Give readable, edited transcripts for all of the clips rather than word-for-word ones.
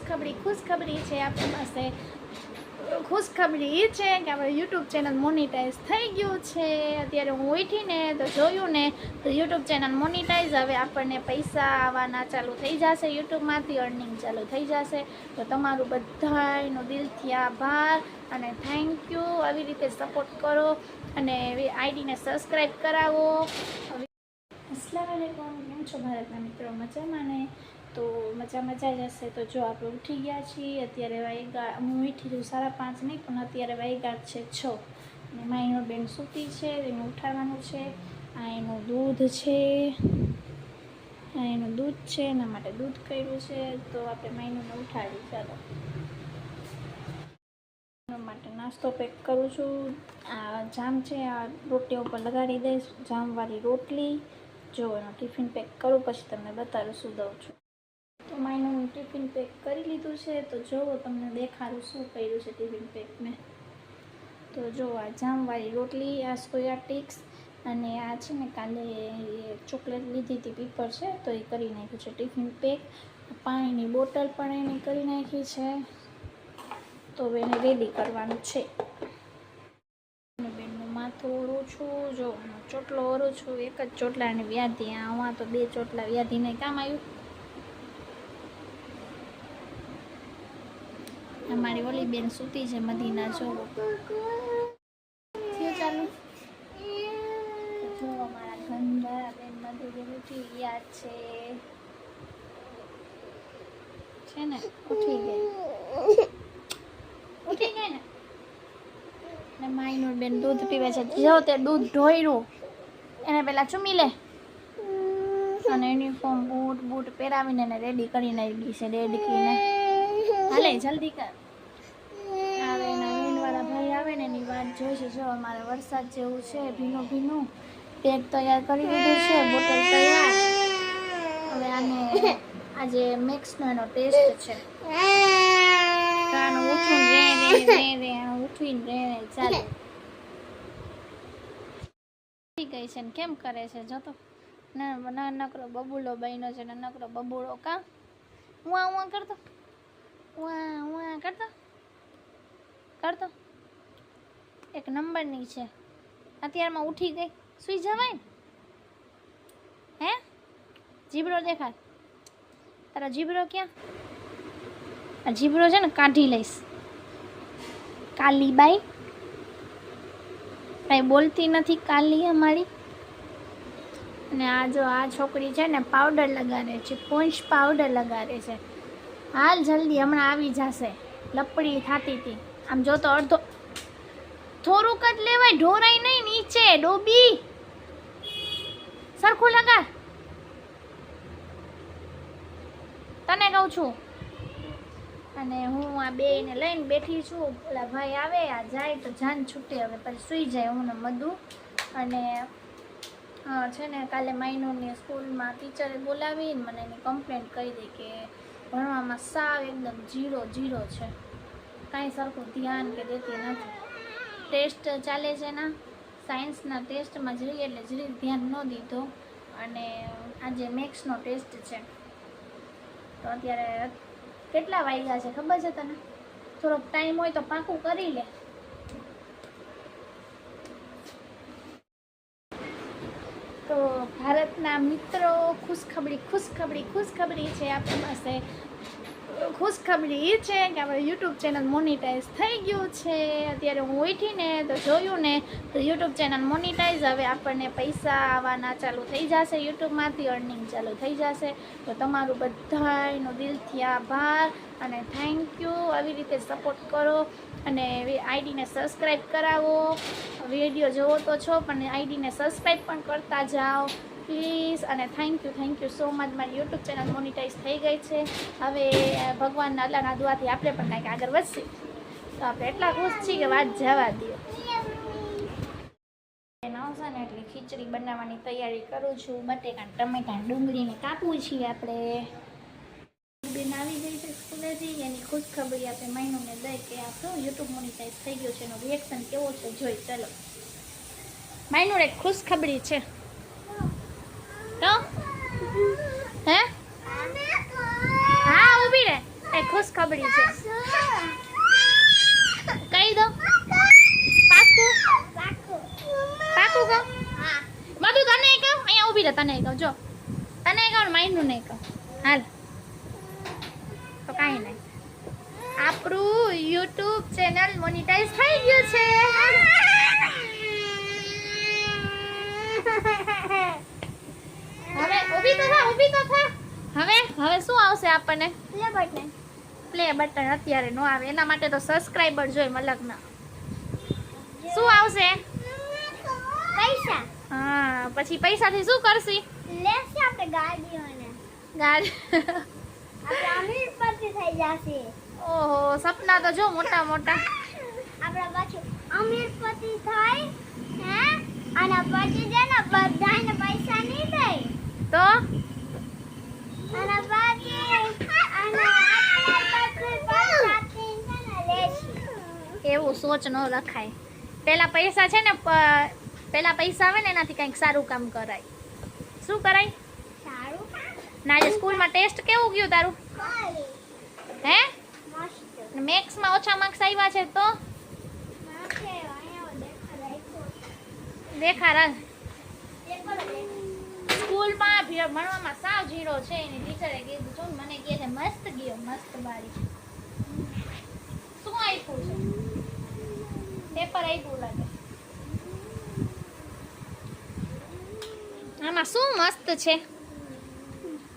ખુશખબરી છે આપણી પાસે। ખુશખબરી એ છે કે આપણે યુટ્યુબ ચેનલ મોનિટાઈઝ થઈ ગયું છે। અત્યારે હું ઉઠીને તો જોયું ને તો યુટ્યુબ ચેનલ મોનિટાઈઝ, હવે આપણને પૈસા આવવાના ચાલુ થઈ જશે, યુટ્યુબમાંથી અર્નિંગ ચાલુ થઈ જશે। તો તમારું બધાનો દિલથી આભાર અને થેન્ક યુ। આવી રીતે સપોર્ટ કરો અને આઈડીને સબસ્ક્રાઈબ કરાવો। અસ્સલામ વાલેકુમ, કેમ છો ભારતના મિત્રો? મજામાં ને? તો મજા જશે। તો જો આપણે ઉઠી ગયા છીએ, અત્યારે વાગ્યા, હું ઉઠી છું 5:30 નહીં, પણ અત્યારે વાગ્યા છે 6 અને માઈનો બેન સૂતી છે, એને ઉઠાડવાનું છે। આ એનું દૂધ છે, એના માટે દૂધ કર્યું છે, તો આપણે માઈનોને ઉઠાડી। ચાલો એના માટે નાસ્તો પેક કરું છું। આ જામ છે, આ રોટલી ઉપર લગાડી દઈશ, જામવાળી રોટલી। જો એનો ટિફિન પેક કરું, પછી તમને બતાવું શું દઉં છું। તો માઈનું ટિફિન પેક કરી લીધું છે, તો જોવો તમને દેખાડું શું કર્યું છે ટિફિન પેક મેં। તો જો આ જામવાળી રોટલી, આ સોયા ટીક્સ, અને આ છે ને કાલે ચોકલેટ લીધી હતી પીપર છે, તો એ કરી નાખ્યું છે ટિફિન પેક। પાણીની બોટલ પણ એને કરી નાખી છે, તો હવે એને રેડી કરવાનું છે। બેનનું માથું ઓળું છું, જો ચોટલો ઓળું છું, એક જ ચોટલાની વ્યાધિ। આમાં તો 2 ચોટલા વ્યાધિને કામ આવ્યું। અમારી ઓલી બેન સૂતી છે, મદીના, જોવો ચાલુ જો અમારા ગંદા બેન મધુ ઉઠી ગયા છે ને, ઉઠી ગઈ ને માઈનું બેન દૂધ પીવે છે। જો તે દૂધ ઢોળ્યું, એને પેલા ચૂમી લે અને યુનિફોર્મ બૂટ પહેરાવીને એને રેડી કરી નાખી છે ડેડકીને। હાલે જલ્દી કર, આવે એના વેનવાળા ભાઈ આવે ને એની વાત જોઈશે। જો અમારે વરસાદ જેવું છે, ભીનું પેક તૈયાર કરી દીધું છે, બોટલ તૈયાર। હવે આને આજે મેક્સનો એનો ટેસ્ટ છે, ઉઠવીને ચાલે ઉઠી ગઈ છે ને કેમ કરે છે જો તો। નાનકડો બબુલો બન્યો છે, નાનકડો બબુડો। કા ઉઆ કરતો, ઉઆ કરતો એક નંબરની છે। અત્યારમાં ઉઠી ગઈ, સુઈ જવાય ને? હે જીબડો દેખાડ, તારો જીબડો ક્યાં? આ જીબડો છે ને કાઢી લઈશ। કાલી બાઈ કઈ બોલતી નથી કાલી અમારી। અને આ જો આ છોકરી છે ને પાવડર લગાડે છે, પોન્ચ પાવડર લગાડે છે। હાલ જલ્દી, હમણાં આવી જશે। લપડી થાતી હતી, આમ જો તો અડધો, થોડુંક જ લેવાય, ઢોરાય નહીં નીચે ડોબી, સરખું લગાડ, તને કહું છું। અને હું આ બેને લઈને બેઠી છું, ઓલા ભાઈ આવે, આ જાય તો જાન છૂટે, હવે પછી સૂઈ જાય હું ને મધુ। અને છે ને કાલે માઈનોની સ્કૂલમાં ટીચરે બોલાવીને મને એની કમ્પ્લેન્ટ કરી દઈ કે ભણવામાં સાવ એકદમ 0 છે, કાંઈ સરખું ધ્યાન કે દેતી નથી। ટેસ્ટ ચાલે છે ના, સાયન્સના ટેસ્ટમાં જઈએ એટલે જરી ધ્યાન ન દીધો, અને આજે મેક્સનો ટેસ્ટ છે। તો અત્યારે કેટલા વાગ્યા છે ખબર છે તને? થોડોક ટાઈમ હોય તો પાકું કરી લે। તો ભારતના મિત્રો, ખુશખબરી છે આપણી પાસે। ખુશખબરી એ છે કે આપણે યુટ્યુબ ચેનલ મોનિટાઈઝ થઈ ગયું છે। અત્યારે હું ઉઠીને તો જોયું ને તો યુટ્યુબ ચેનલ મોનિટાઈઝ, હવે આપણને પૈસા આવવાના ચાલુ થઈ જશે, યુટ્યુબમાંથી અર્નિંગ ચાલુ થઈ જશે। તો તમારું બધાનો દિલથી આભાર અને થેન્ક યુ। આવી રીતે સપોર્ટ કરો અને આઈડીને સબસ્ક્રાઈબ કરાવો। વિડીયો જોવો તો છો, પણ આઈડીને સબસ્ક્રાઈબ પણ કરતા જાઓ પ્લીઝ। અને થેન્ક યુ સો મચ। મારી યુટ્યુબ ચેનલ મોનિટાઈઝ થઈ ગઈ છે। હવે ભગવાનના અલ્લાહના દુઆથી આપણે પણ કાંઈક આગળ વધશે, તો આપણે એટલા ખુશ છીએ કે વાત જવા દો। આવશે ને એટલે ખીચડી બનાવવાની તૈયારી કરું છું। બટેકા, ટમેટા, ડુંગળીને કાપવું છીએ આપણે। બેન આવી ગઈ છે સ્કૂલેથી, એની ખુશખબરી આપણે માઈનોને દઈ કે આપણું યુટ્યુબ મોનિટાઈઝ થઈ ગયું છે, એનો રિએક્શન કેવો છે જોઈ। ચાલો માઈનું એક ખુશખબરી છે તો, હે હા ઊભી રહે, એક ખુશખબરી છે. કહી દો પાકું પાકું કહો. બધું તને કહું, અહીંયા ઊભી રહે, તને કહું. જો તને કહું, માઇનનું નહીં કહું. હાલ તો કાંઈ નહીં, આપણું યુટ્યુબ ચેનલ મોનિટાઈઝ થઈ ગયું છે. હવે ઊભી તો થા. હવે શું આવશે આપણને? પ્લે બટન અત્યારે નો આવે, એના માટે તો સબસ્ક્રાઇબર જોઈએ મલકના. શું આવશે? પૈસા. હા, પછી પૈસાથી શું કરશી? લેશે આપણે ગાડીઓને. ગાડી. આપણે અમીરપતિ થઈ જશે. ઓહો, સપના તો જો મોટા મોટા. આપણા પાછું અમીરપતિ થાય હે, અને પછી છે ને બધાને પૈસા નહીં દે તો અને પછી અને આપણા પછી પૈસાથી છે ને લેશે. એવું સોચ ન રખાય. પેલા પૈસા છે ને પેલા પૈસા આવે ને એનાથી કંઈક સારું કામ કરાય. શું કરાય? સારું કામ. ના, આજે સ્કૂલમાં ટેસ્ટ કેવું ગયું તારું? કરી. હે, મસ્ત. મેથ્સમાં ઓછા માર્ક્સ આવ્યા છે તો માથે અહીંયા દેખાય. દેખારા. પેપર સ્કૂલમાં ભણવામાં સાવ જીરો છે. એની ટીચરે કીધું છું, મને કહે છે મસ્ત ગયો, મસ્ત બારી. શું આપ્યું છે? પેપર આપ્યું લાગે. આમાં શું મસ્ત છે?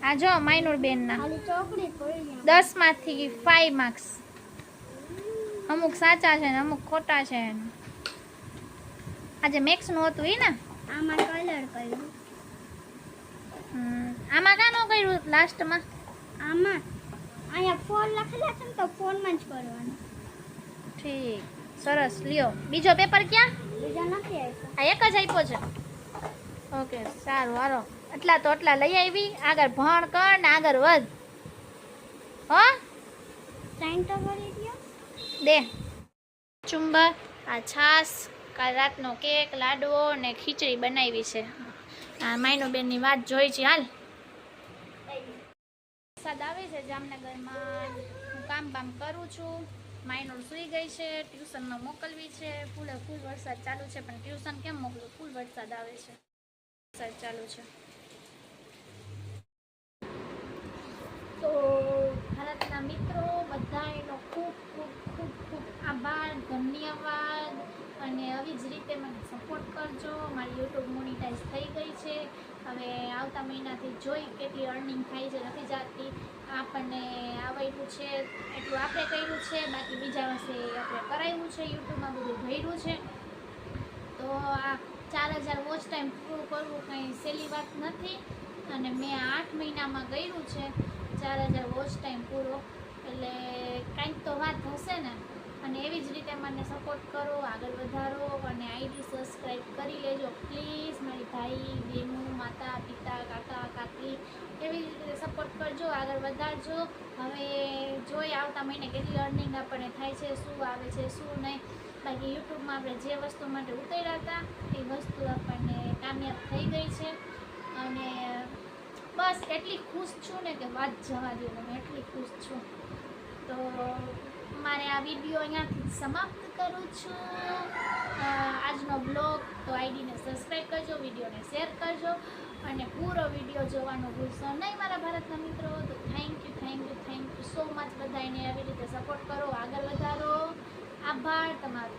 આ જો માઇનોર બેનના ખાલી ચોકડી પડી જાય. 10 માંથી 5 માર્ક્સ. અમુક સાચા છે ને અમુક ખોટા છે. આજે મેક્સ નું હતું ઈ ને. આમાં કલર કર્યું. આમાં કાં નો કર્યું લાસ્ટમાં? આમાં અહીંયા ફોન લખેલા છે ને તો ફોનમાં જ કરવાનું. ઠીક, સરસ. લ્યો, બીજો પેપર ક્યાં? બીજા નથી આવ્યા. આ એક જ આપ્યો છે. ઓકે, સારું, હાલો. એટલા તો એટલા લઈ આવી. આગળ ભણ કર ને આગળ વધ. હો, સાઈન તો કરી દો. દે ચુંબર. આ છાસ, કાલ રાતનો કેક, લાડવો ને ખીચડી બનાવી છે. આ માઈનો બેનની વાત જોઈ છે. હાલ, વરસાદ આવે છે જામનગરમાં. હું કામ કરું છું. માઇનોર સૂઈ ગઈ છે, ટ્યુશનમાં મોકલવી છે. ફૂલ વરસાદ ચાલુ છે, પણ ટ્યુશન કેમ મોકલું? ફૂલ વરસાદ આવે છે, વરસાદ ચાલુ છે. તો ભારતના મિત્રો બધાનો ખૂબ ખૂબ ખૂબ ખૂબ આભાર, ધન્યવાદ. અને આવી જ રીતે મને સપોર્ટ કરજો. મારી યુટ્યુબ મોનિટાઈઝ થઈ ગઈ છે. હવે આવતા મહિનાથી જોઈ કેટલી અર્નિંગ થાય છે. નથી જાતી, આપણને આવડ્યું છે એટલું આપણે કર્યું છે, બાકી બીજા વર્ષે આપણે કરાવ્યું છે. યુટ્યુબમાં બધું ભર્યું છે. તો આ 4000 વોચ ટાઈમ પૂરું કરવું કંઈ સહેલી વાત નથી. અને મેં 8 મહિનામાં કર્યું છે 4000 વોચ ટાઈમ પૂરો. એટલે કાંઈક તો વાત હશે ને. અને એવી જ રીતે મને સપોર્ટ કરો, આગળ વધારો. અને આઈડી સબસ્ક્રાઈબ કરી લેજો પ્લીઝ. મારી ભાઈ બહેનો, માતા પિતા, કાકા કાકી એવી રીતે સપોર્ટ કરજો, આગળ વધારજો. હવે જોઈ આવતા મહિને કેટલી અર્નિંગ આપણને થાય છે, શું આવે છે શું નહીં. બાકી યુટ્યુબમાં આપણે જે વસ્તુ માટે ઉતર્યા હતા એ વસ્તુ આપણને કામયાબ થઈ ગઈ છે. અને બસ એટલી ખુશ છું ને કે વાત જવા દો. હું એટલી ખુશ છું. તો મારે આ વિડીયો અહીંયાથી સમાપ્ત કરું છું. આજનો બ્લોગ. તો આઈડીને સબસ્ક્રાઈબ કરજો, વિડીયોને શેર કરજો અને પૂરો વિડીયો જોવાનું ભૂલશો નહીં મારા ભારતના મિત્રો. તો થેન્ક યુ સો મચ. બધાને આવી રીતે સપોર્ટ કરો, આગળ વધારો. આભાર તમારો.